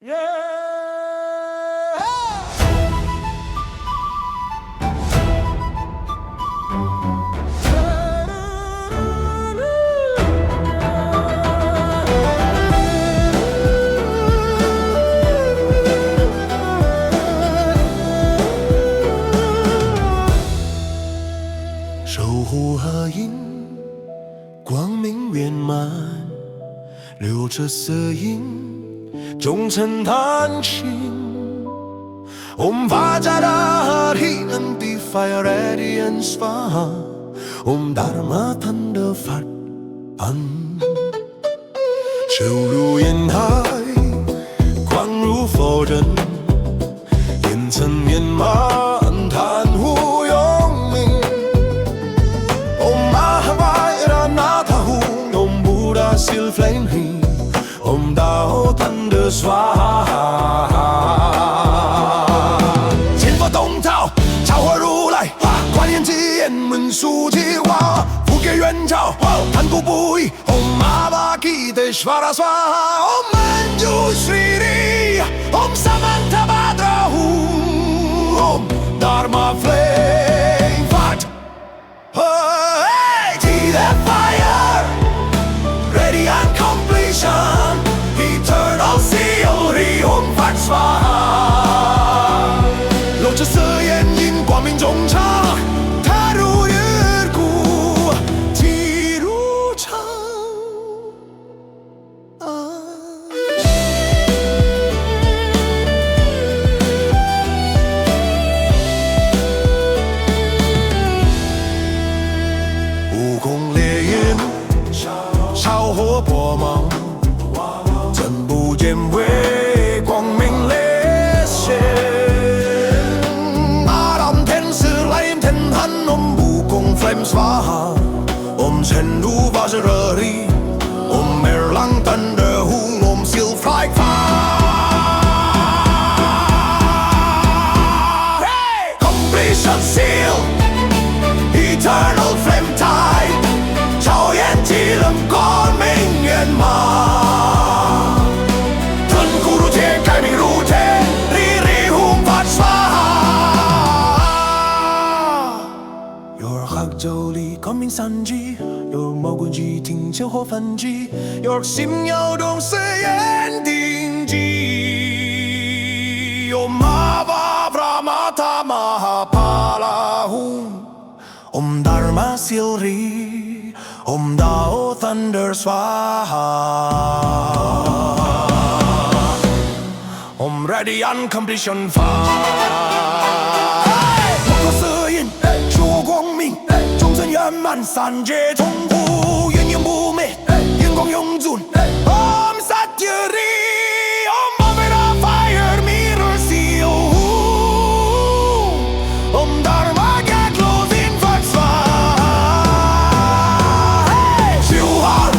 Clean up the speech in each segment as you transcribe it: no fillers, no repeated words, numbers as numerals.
守护合影，光明圆满，留着色影，忠诚弹琴。Om Vajradhari Nandi Fire Radiance Swaha Om Dharma Thunder Fat An 手如烟海，光如佛刃，烟尘绵漫，贪污永明。Om Mahavairanatha Hum Om Buddha Seal Flame He Om Dao Thunder Swaha 东逃，超火如来，观音吉言，文殊吉瓦，福给元朝，贪古不移。Om Avakiteshvara Swaha Om Manjushri Om Samantabhadrahu Om Dharma Flame Fight Hey, see that fire Ready on completion Eternal seal Om Fat Swaha 露着色焰因光明忠诚，踏入日骨，记入长安。悟空烈焰，烧火波芒，真不见为光明烈血。Flame Swaha Om Chendu Vajrari Om Erlang Thunder Hung Om Silk Like Fire hey! Completion Seal Eternal Flame Tide 超烟气冷光明圆满吞苦如铁开明如天历历红发Swaha咒力光明三级，有毛棍机听千火焚机，有心摇动誓言定记。Om Avavramata Mahapala Om Dharma Silri Om Dao Thunder Swaha Om Radiant Completion Fire 色焰出光明，忠诚圆满，三界同步，源永不灭，阳光永存。Om Satyari Om Avira Fire Mirror Seal Om Dharma Get Closing Fat Swaha 修好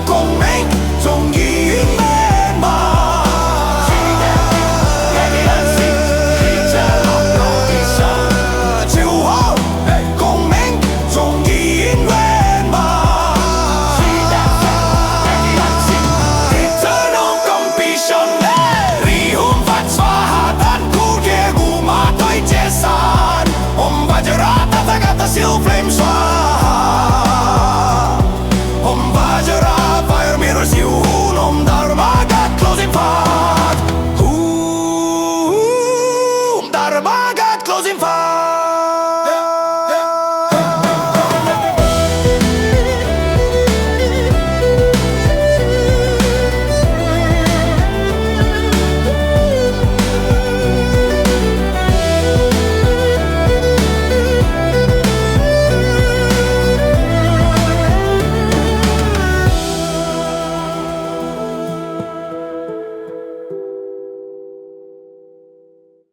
功名，忠义圆满。Seal Flame Swaha